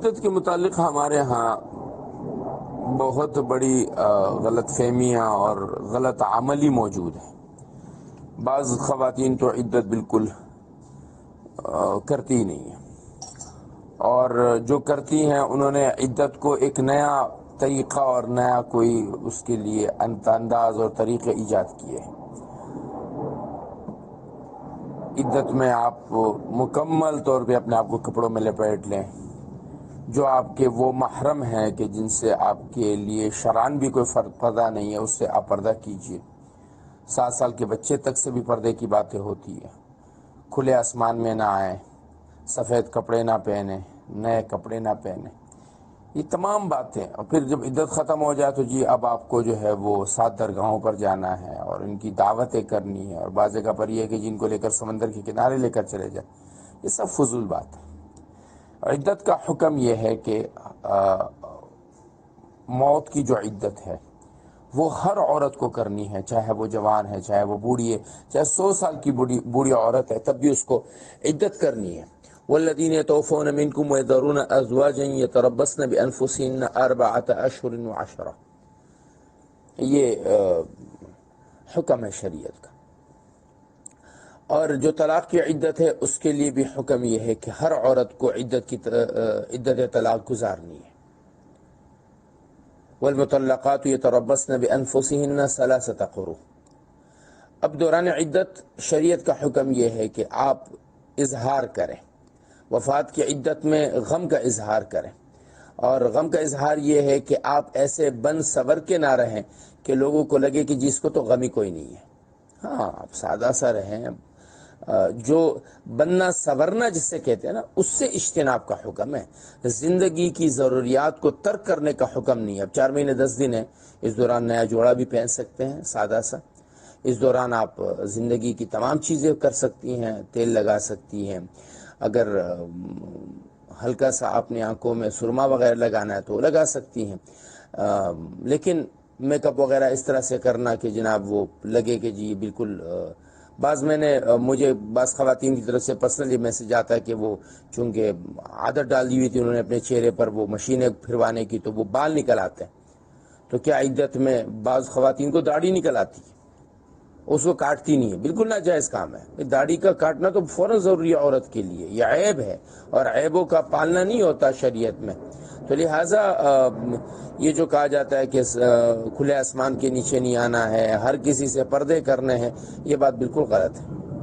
عدت کے متعلق ہمارے ہاں بہت بڑی غلط فہمیاں اور غلط عملی موجود ہے. بعض خواتین تو عدت بالکل کرتی ہی نہیں ہیں، اور جو کرتی ہیں انہوں نے عدت کو ایک نیا طریقہ اور نیا کوئی اس کے لیے انداز اور طریقے ایجاد کیے ہیں. عدت میں آپ مکمل طور پہ اپنے آپ کو کپڑوں میں لپیٹ لیں. جو آپ کے وہ محرم ہیں کہ جن سے آپ کے لیے شرعاً بھی کوئی پردہ نہیں ہے، اس سے آپ پردہ کیجیے. 7 سال کے بچے تک سے بھی پردے کی باتیں ہوتی ہیں. کھلے آسمان میں نہ آئیں، سفید کپڑے نہ پہنیں، نئے کپڑے نہ پہنیں، یہ تمام باتیں. اور پھر جب عدت ختم ہو جائے تو جی اب آپ کو جو ہے وہ 7 درگاہوں پر جانا ہے اور ان کی دعوتیں کرنی ہے، اور بعض جگہ پر یہ ہے کہ جن کو لے کر سمندر کے کنارے لے کر چلے جائیں. یہ سب فضول بات ہے. عدت کا حکم یہ ہے کہ موت کی جو عدت ہے وہ ہر عورت کو کرنی ہے، چاہے وہ جوان ہے، چاہے وہ بوڑھی ہے، چاہے 100 سال کی بوڑھی عورت ہے، تب بھی اس کو عدت کرنی ہے. والذین یتوفون منکم ویذرون ازواجا یتربصن بانفسهن 4 اشہر و10. یہ حکم ہے شریعت کا. اور جو طلاق کی عدت ہے اس کے لیے بھی حکم یہ ہے کہ ہر عورت کو عدت طلاق گزارنی ہے. والمطلقات یتربصن بانفسهن 3 قروء. اب دوران عدت شریعت کا حکم یہ ہے کہ آپ اظہار کریں. وفات کی عدت میں غم کا اظہار کریں، اور غم کا اظہار یہ ہے کہ آپ ایسے بن سور کے نہ رہیں کہ لوگوں کو لگے کہ جس کو تو غم ہی کوئی نہیں ہے. ہاں، آپ سادہ سا رہیں. جو بننا سورنا جس سے کہتے ہیں نا، اس سے اجتناب کا حکم ہے. زندگی کی ضروریات کو ترک کرنے کا حکم نہیں ہے. اب 4 مہینے 10 دن ہیں، اس دوران نیا جوڑا بھی پہن سکتے ہیں سادہ سا. اس دوران آپ زندگی کی تمام چیزیں کر سکتی ہیں. تیل لگا سکتی ہیں، اگر ہلکا سا اپنی آنکھوں میں سرما وغیرہ لگانا ہے تو وہ لگا سکتی ہیں. لیکن میک اپ وغیرہ اس طرح سے کرنا کہ جناب وہ لگے کہ جی بالکل. مجھے بعض خواتین کی طرف سے پرسنلی میسج آتا ہے کہ وہ چونکہ عادت ڈال دی ہوئی تھی انہوں نے اپنے چہرے پر وہ مشینیں پھروانے کی، تو وہ بال نکل آتے ہیں. تو کیا عدت میں بعض خواتین کو داڑھی نکل آتی ہے، اس کو کاٹتی نہیں ہے. بالکل ناجائز کام ہے. داڑھی کا کاٹنا تو فوراً ضروری ہے عورت کے لیے، یہ عیب ہے اور عیبوں کا پالنا نہیں ہوتا شریعت میں. تو لہٰذا یہ جو کہا جاتا ہے کہ کھلے آسمان کے نیچے نہیں آنا ہے، ہر کسی سے پردے کرنے ہیں، یہ بات بالکل غلط ہے.